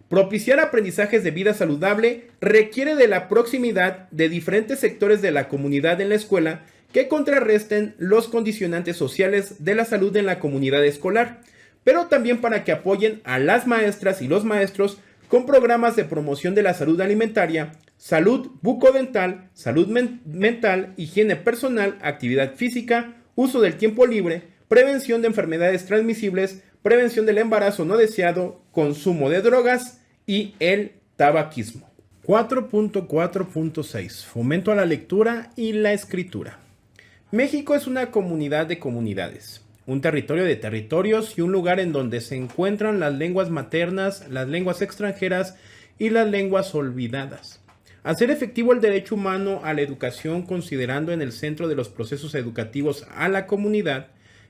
Propiciar aprendizajes de vida saludable requiere de la proximidad de diferentes sectores de la comunidad en la escuela que contrarresten los condicionantes sociales de la salud en la comunidad escolar, pero también para que apoyen a las maestras y los maestros con programas de promoción de la salud alimentaria, salud bucodental, salud mental, higiene personal, actividad física, uso del tiempo libre, prevención de enfermedades transmisibles, prevención del embarazo no deseado, consumo de drogas y el tabaquismo. 4.4.6 Fomento a la lectura y la escritura. México es una comunidad de comunidades, un territorio de territorios y un lugar en donde se encuentran las lenguas maternas, las lenguas extranjeras y las lenguas olvidadas. Hacer efectivo el derecho humano a la educación, considerando en el centro de los procesos educativos a la comunidad,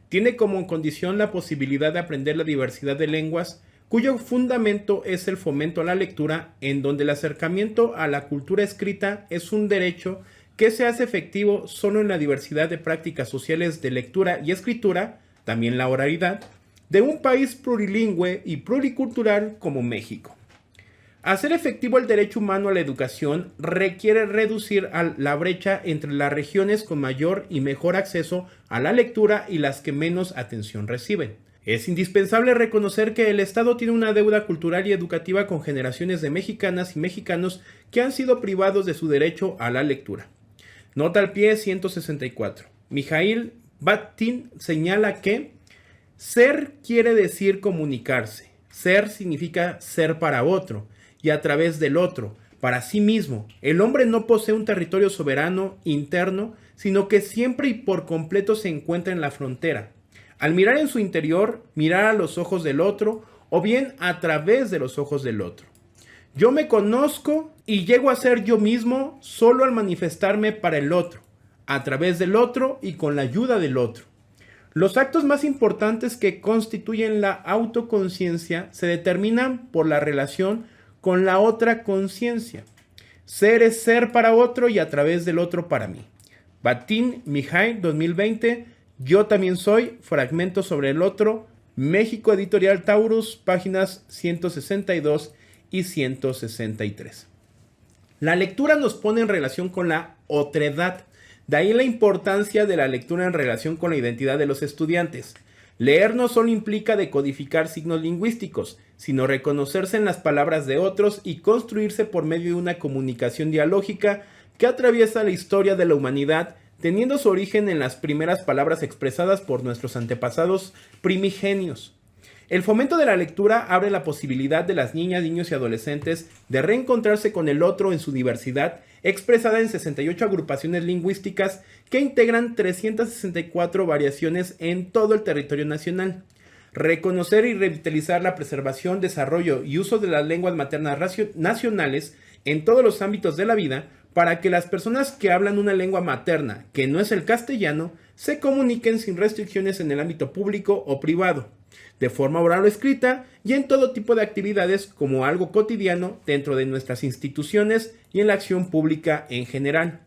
tiene como condición la posibilidad de aprender la diversidad de lenguas, cuyo fundamento es el fomento a la lectura, en donde el acercamiento a la cultura escrita es un derecho que se hace efectivo solo en la diversidad de prácticas sociales de lectura y escritura, también la oralidad, de un país plurilingüe y pluricultural como México. Hacer efectivo el derecho humano a la educación requiere reducir la brecha entre las regiones con mayor y mejor acceso a la lectura y las que menos atención reciben. Es indispensable reconocer que el Estado tiene una deuda cultural y educativa con generaciones de mexicanas y mexicanos que han sido privados de su derecho a la lectura. Nota al pie 164. Mijail Bakhtin señala que ser quiere decir comunicarse. Ser significa ser para otro y a través del otro, para sí mismo. El hombre no posee un territorio soberano interno, sino que siempre y por completo se encuentra en la frontera. Al mirar en su interior, mirar a los ojos del otro o bien a través de los ojos del otro. Yo me conozco y llego a ser yo mismo solo al manifestarme para el otro, a través del otro y con la ayuda del otro. Los actos más importantes que constituyen la autoconciencia se determinan por la relación con la otra conciencia. Ser es ser para otro y a través del otro para mí. Bakhtin, Mijail, 2020. Yo también soy. Fragmentos sobre el otro. México, Editorial Taurus, páginas 162 y 163. La lectura nos pone en relación con la otredad. De ahí la importancia de la lectura en relación con la identidad de los estudiantes. Leer no solo implica decodificar signos lingüísticos, sino reconocerse en las palabras de otros y construirse por medio de una comunicación dialógica que atraviesa la historia de la humanidad, teniendo su origen en las primeras palabras expresadas por nuestros antepasados primigenios. El fomento de la lectura abre la posibilidad de las niñas, niños y adolescentes de reencontrarse con el otro en su diversidad, expresada en 68 agrupaciones lingüísticas que integran 364 variaciones en todo el territorio nacional. Reconocer y revitalizar la preservación, desarrollo y uso de las lenguas maternas nacionales en todos los ámbitos de la vida, para que las personas que hablan una lengua materna, que no es el castellano, se comuniquen sin restricciones en el ámbito público o privado, de forma oral o escrita y en todo tipo de actividades como algo cotidiano dentro de nuestras instituciones y en la acción pública en general.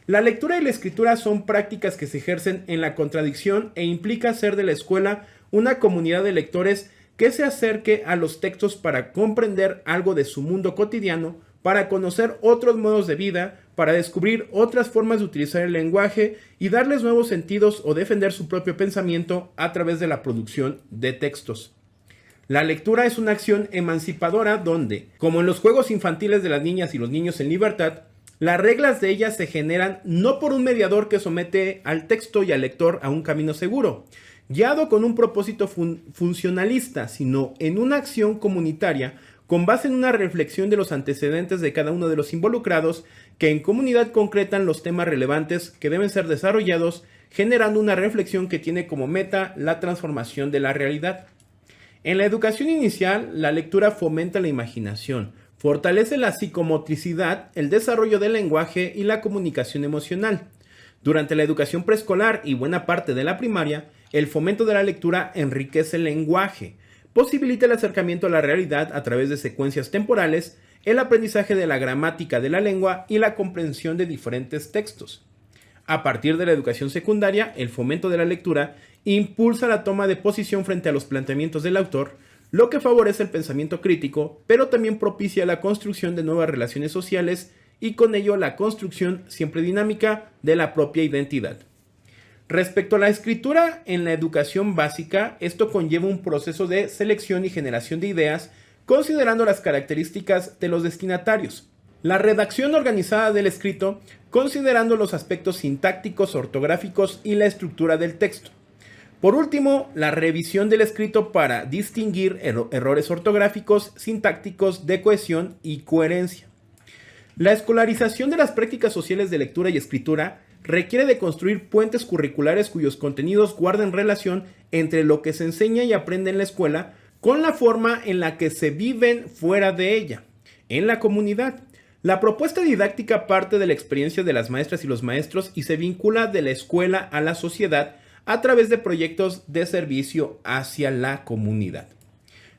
La lectura y la escritura son prácticas que se ejercen en la contradicción e implica hacer de la escuela una comunidad de lectores que se acerque a los textos para comprender algo de su mundo cotidiano, para conocer otros modos de vida, para descubrir otras formas de utilizar el lenguaje y darles nuevos sentidos o defender su propio pensamiento a través de la producción de textos. La lectura es una acción emancipadora donde, como en los juegos infantiles de las niñas y los niños en libertad, las reglas de ellas se generan no por un mediador que somete al texto y al lector a un camino seguro, guiado con un propósito funcionalista, sino en una acción comunitaria con base en una reflexión de los antecedentes de cada uno de los involucrados que en comunidad concretan los temas relevantes que deben ser desarrollados, generando una reflexión que tiene como meta la transformación de la realidad. En la educación inicial, la lectura fomenta la imaginación, fortalece la psicomotricidad, el desarrollo del lenguaje y la comunicación emocional. Durante la educación preescolar y buena parte de la primaria, el fomento de la lectura enriquece el lenguaje, posibilita el acercamiento a la realidad a través de secuencias temporales, el aprendizaje de la gramática de la lengua y la comprensión de diferentes textos. A partir de la educación secundaria, el fomento de la lectura impulsa la toma de posición frente a los planteamientos del autor, lo que favorece el pensamiento crítico, pero también propicia la construcción de nuevas relaciones sociales y con ello la construcción siempre dinámica de la propia identidad. Respecto a la escritura en la educación básica, esto conlleva un proceso de selección y generación de ideas, considerando las características de los destinatarios. La redacción organizada del escrito, considerando los aspectos sintácticos, ortográficos y la estructura del texto. Por último, la revisión del escrito para distinguir errores ortográficos, sintácticos, de cohesión y coherencia. La escolarización de las prácticas sociales de lectura y escritura requiere de construir puentes curriculares cuyos contenidos guarden relación entre lo que se enseña y aprende en la escuela con la forma en la que se viven fuera de ella, en la comunidad. La propuesta didáctica parte de la experiencia de las maestras y los maestros y se vincula de la escuela a la sociedad a través de proyectos de servicio hacia la comunidad.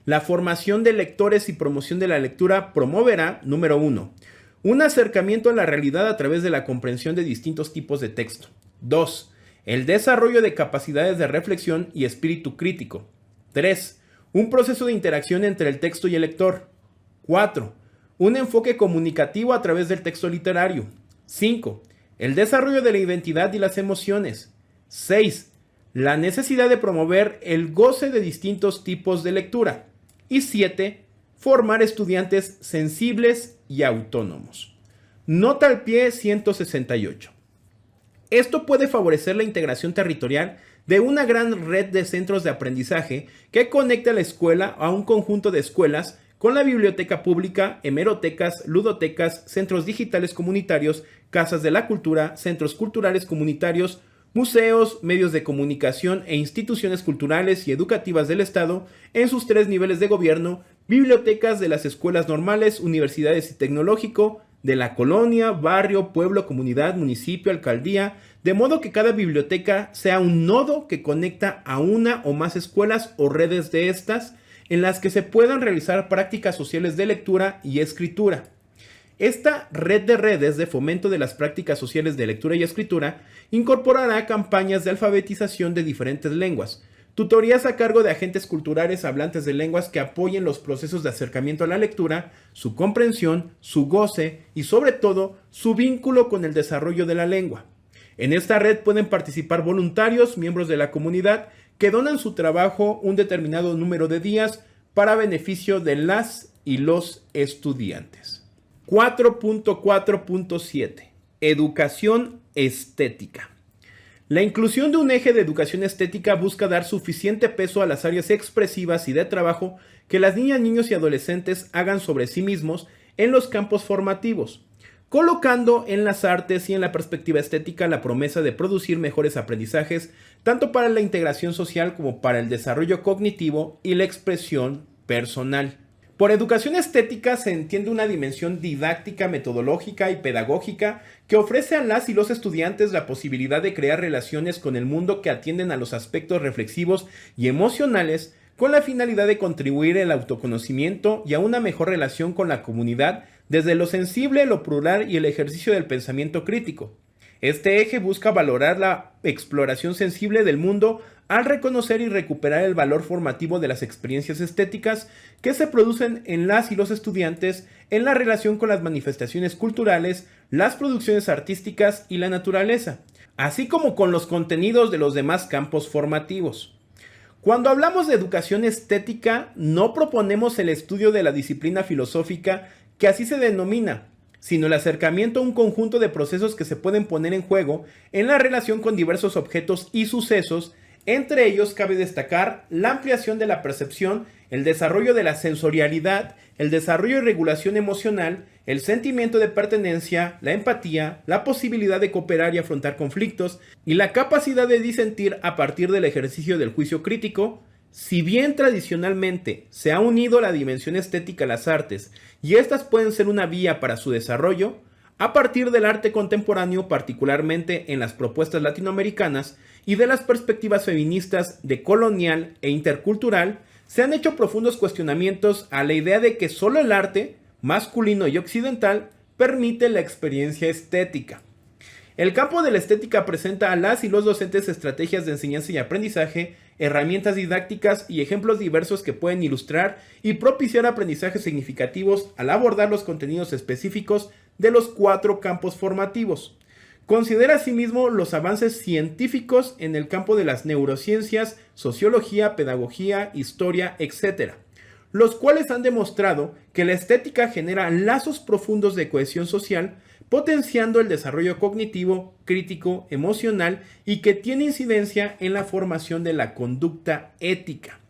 La formación de lectores y promoción de la lectura promoverá, número 1, un acercamiento a la realidad a través de la comprensión de distintos tipos de texto. 2. El desarrollo de capacidades de reflexión y espíritu crítico. 3. Un proceso de interacción entre el texto y el lector. 4. Un enfoque comunicativo a través del texto literario. 5. El desarrollo de la identidad y las emociones. 6. La necesidad de promover el goce de distintos tipos de lectura. Y 7. Formar estudiantes sensibles y autónomos. Nota al pie 168. Esto puede favorecer la integración territorial de una gran red de centros de aprendizaje que conecta a la escuela a un conjunto de escuelas con la biblioteca pública, hemerotecas, ludotecas, centros digitales comunitarios, casas de la cultura, centros culturales comunitarios, museos, medios de comunicación e instituciones culturales y educativas del Estado en sus 3 niveles de gobierno, bibliotecas de las escuelas normales, universidades y tecnológico, de la colonia, barrio, pueblo, comunidad, municipio, alcaldía, de modo que cada biblioteca sea un nodo que conecta a una o más escuelas o redes de estas, en las que se puedan realizar prácticas sociales de lectura y escritura. Esta red de redes de fomento de las prácticas sociales de lectura y escritura incorporará campañas de alfabetización de diferentes lenguas, tutorías a cargo de agentes culturales hablantes de lenguas que apoyen los procesos de acercamiento a la lectura, su comprensión, su goce y sobre todo su vínculo con el desarrollo de la lengua. En esta red pueden participar voluntarios, miembros de la comunidad, que donan su trabajo un determinado número de días para beneficio de las y los estudiantes. 4.4.7. Educación estética. La inclusión de un eje de educación estética busca dar suficiente peso a las áreas expresivas y de trabajo que las niñas, niños y adolescentes hagan sobre sí mismos en los campos formativos, colocando en las artes y en la perspectiva estética la promesa de producir mejores aprendizajes tanto para la integración social como para el desarrollo cognitivo y la expresión personal. Por educación estética se entiende una dimensión didáctica, metodológica y pedagógica que ofrece a las y los estudiantes la posibilidad de crear relaciones con el mundo que atienden a los aspectos reflexivos y emocionales con la finalidad de contribuir al autoconocimiento y a una mejor relación con la comunidad desde lo sensible, lo plural y el ejercicio del pensamiento crítico. Este eje busca valorar la exploración sensible del mundo al reconocer y recuperar el valor formativo de las experiencias estéticas que se producen en las y los estudiantes en la relación con las manifestaciones culturales, las producciones artísticas y la naturaleza, así como con los contenidos de los demás campos formativos. Cuando hablamos de educación estética, no proponemos el estudio de la disciplina filosófica que así se denomina, sino el acercamiento a un conjunto de procesos que se pueden poner en juego en la relación con diversos objetos y sucesos. Entre ellos cabe destacar la ampliación de la percepción, el desarrollo de la sensorialidad, el desarrollo y regulación emocional, el sentimiento de pertenencia, la empatía, la posibilidad de cooperar y afrontar conflictos y la capacidad de disentir a partir del ejercicio del juicio crítico. Si bien tradicionalmente se ha unido la dimensión estética a las artes y estas pueden ser una vía para su desarrollo, a partir del arte contemporáneo, particularmente en las propuestas latinoamericanas y de las perspectivas feministas de colonial e intercultural, se han hecho profundos cuestionamientos a la idea de que solo el arte, masculino y occidental, permite la experiencia estética. El campo de la estética presenta a las y los docentes estrategias de enseñanza y aprendizaje, herramientas didácticas y ejemplos diversos que pueden ilustrar y propiciar aprendizajes significativos al abordar los contenidos específicos de los 4 campos formativos. Considera asimismo los avances científicos en el campo de las neurociencias, sociología, pedagogía, historia, etc., los cuales han demostrado que la estética genera lazos profundos de cohesión social, potenciando el desarrollo cognitivo, crítico, emocional y que tiene incidencia en la formación de la conducta ética.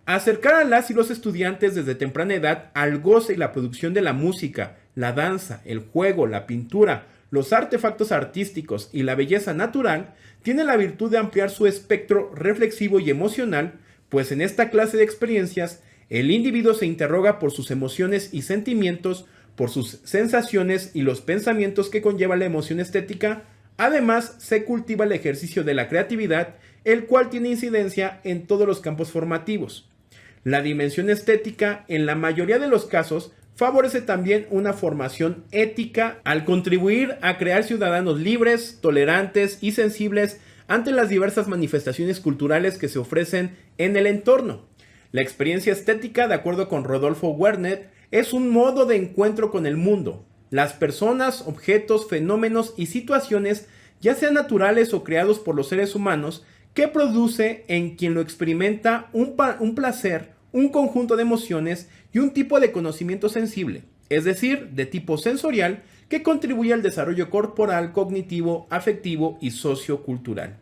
Acercar a las y los estudiantes desde temprana edad al goce y la producción de la música, la danza, el juego, la pintura, los artefactos artísticos y la belleza natural tiene la virtud de ampliar su espectro reflexivo y emocional, pues en esta clase de experiencias el individuo se interroga por sus emociones y sentimientos, por sus sensaciones y los pensamientos que conlleva la emoción estética. Además, se cultiva el ejercicio de la creatividad, el cual tiene incidencia en todos los campos formativos. La dimensión estética, en la mayoría de los casos, favorece también una formación ética al contribuir a crear ciudadanos libres, tolerantes y sensibles ante las diversas manifestaciones culturales que se ofrecen en el entorno. La experiencia estética, de acuerdo con Rodolfo Werner, es un modo de encuentro con el mundo. Las personas, objetos, fenómenos y situaciones, ya sean naturales o creados por los seres humanos, que produce en quien lo experimenta un placer, un conjunto de emociones y un tipo de conocimiento sensible, es decir, de tipo sensorial, que contribuye al desarrollo corporal, cognitivo, afectivo y sociocultural.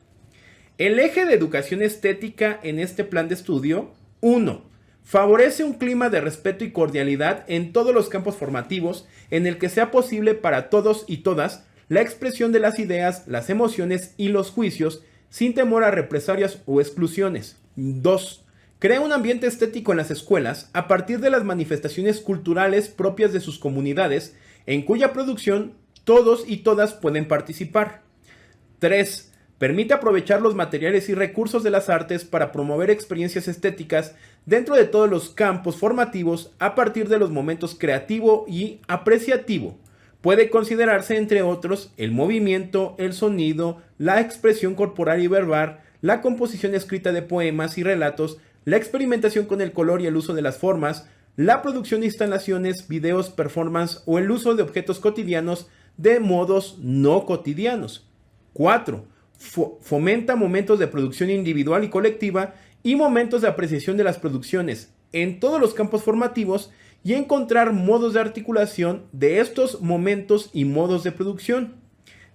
El eje de educación estética en este plan de estudio: 1. Favorece un clima de respeto y cordialidad en todos los campos formativos en el que sea posible para todos y todas la expresión de las ideas, las emociones y los juicios sin temor a represalias o exclusiones. 2. Crea un ambiente estético en las escuelas a partir de las manifestaciones culturales propias de sus comunidades en cuya producción todos y todas pueden participar. 3. Permite aprovechar los materiales y recursos de las artes para promover experiencias estéticas dentro de todos los campos formativos a partir de los momentos creativo y apreciativo. Puede considerarse, entre otros, el movimiento, el sonido, la expresión corporal y verbal, la composición escrita de poemas y relatos, la experimentación con el color y el uso de las formas, la producción de instalaciones, videos, performance o el uso de objetos cotidianos de modos no cotidianos. 4. Fomenta momentos de producción individual y colectiva y momentos de apreciación de las producciones en todos los campos formativos y encontrar modos de articulación de estos momentos y modos de producción.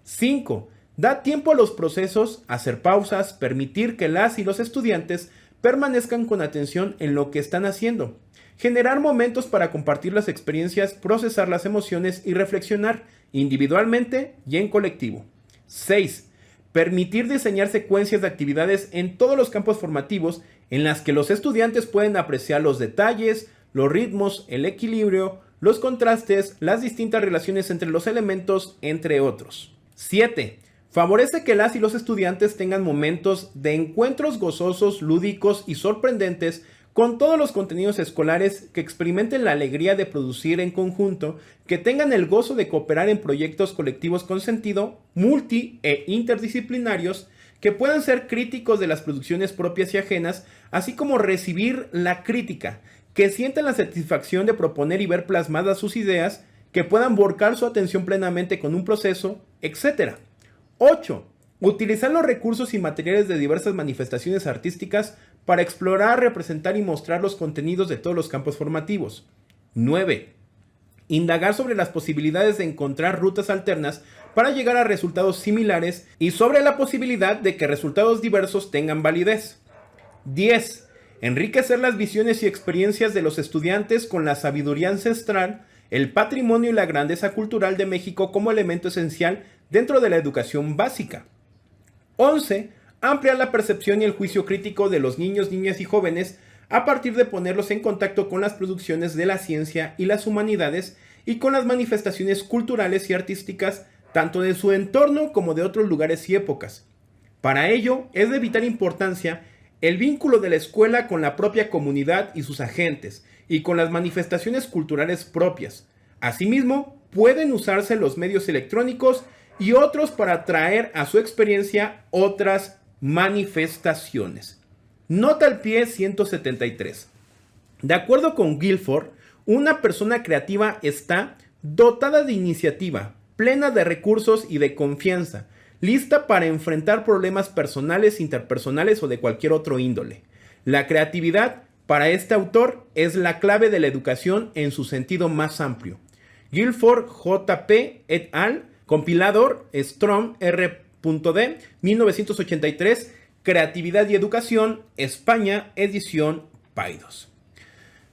5. Da tiempo a los procesos, hacer pausas, permitir que las y los estudiantes permanezcan con atención en lo que están haciendo, generar momentos para compartir las experiencias, procesar las emociones y reflexionar individualmente y en colectivo. 6. Permitir diseñar secuencias de actividades en todos los campos formativos en las que los estudiantes pueden apreciar los detalles, los ritmos, el equilibrio, los contrastes, las distintas relaciones entre los elementos, entre otros. 7. Favorece que las y los estudiantes tengan momentos de encuentros gozosos, lúdicos y sorprendentes con todos los contenidos escolares, que experimenten la alegría de producir en conjunto, que tengan el gozo de cooperar en proyectos colectivos con sentido, multi e interdisciplinarios, que puedan ser críticos de las producciones propias y ajenas, así como recibir la crítica, que sientan la satisfacción de proponer y ver plasmadas sus ideas, que puedan volcar su atención plenamente con un proceso, etc. 8. Utilizar los recursos y materiales de diversas manifestaciones artísticas para explorar, representar y mostrar los contenidos de todos los campos formativos. 9. Indagar sobre las posibilidades de encontrar rutas alternas para llegar a resultados similares y sobre la posibilidad de que resultados diversos tengan validez. 10. Enriquecer las visiones y experiencias de los estudiantes con la sabiduría ancestral, el patrimonio y la grandeza cultural de México como elemento esencial dentro de la educación básica. 11. Ampliar la percepción y el juicio crítico de los niños, niñas y jóvenes a partir de ponerlos en contacto con las producciones de la ciencia y las humanidades y con las manifestaciones culturales y artísticas tanto de su entorno como de otros lugares y épocas. Para ello es de vital importancia el vínculo de la escuela con la propia comunidad y sus agentes, y con las manifestaciones culturales propias. Asimismo, pueden usarse los medios electrónicos y otros para traer a su experiencia otras manifestaciones. Nota al pie 173. De acuerdo con Guilford, una persona creativa está dotada de iniciativa, plena de recursos y de confianza, lista para enfrentar problemas personales, interpersonales o de cualquier otro índole. La creatividad, para este autor, es la clave de la educación en su sentido más amplio. Guilford J.P. et al., compilador Strom R.D. 1983, Creatividad y Educación, España, edición Paidós.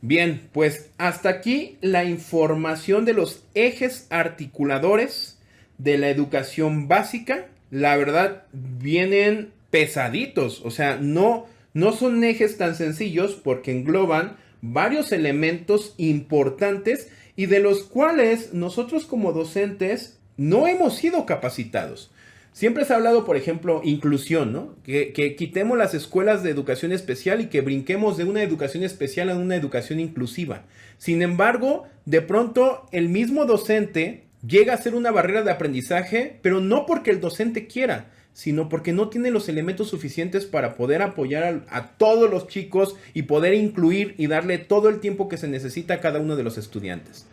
Bien, pues hasta aquí la información de los ejes articuladores de la educación básica. La verdad, vienen pesaditos, o sea, no son ejes tan sencillos porque engloban varios elementos importantes y de los cuales nosotros como docentes no hemos sido capacitados. Siempre se ha hablado, por ejemplo, inclusión, ¿no? Que quitemos las escuelas de educación especial y que brinquemos de una educación especial a una educación inclusiva. Sin embargo, de pronto el mismo docente llega a ser una barrera de aprendizaje, pero no porque el docente quiera, sino porque no tiene los elementos suficientes para poder apoyar a todos los chicos y poder incluir y darle todo el tiempo que se necesita a cada uno de los estudiantes.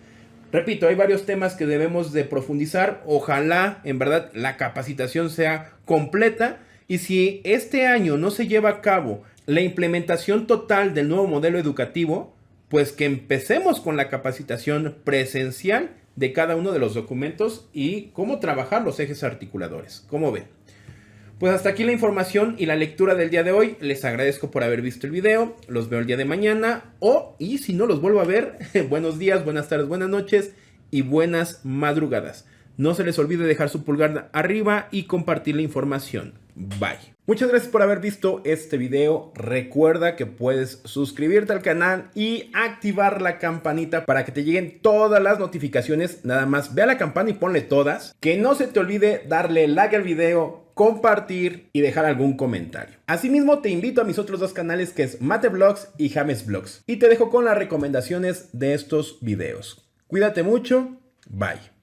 Repito, hay varios temas que debemos de profundizar. Ojalá, en verdad, la capacitación sea completa. Y si este año no se lleva a cabo la implementación total del nuevo modelo educativo, pues que empecemos con la capacitación presencial de cada uno de los documentos y cómo trabajar los ejes articuladores. ¿Cómo ven? Pues hasta aquí la información y la lectura del día de hoy. Les agradezco por haber visto el video. Los veo el día de mañana. Y si no los vuelvo a ver, buenos días, buenas tardes, buenas noches y buenas madrugadas. No se les olvide dejar su pulgar arriba y compartir la información. Bye. Muchas gracias por haber visto este video. Recuerda que puedes suscribirte al canal y activar la campanita para que te lleguen todas las notificaciones. Nada más ve a la campana y ponle todas. Que no se te olvide darle like al video, compartir y dejar algún comentario. Asimismo, te invito a mis otros dos canales, que es Mate Vlogs y James Vlogs. Y te dejo con las recomendaciones de estos videos. Cuídate mucho. Bye.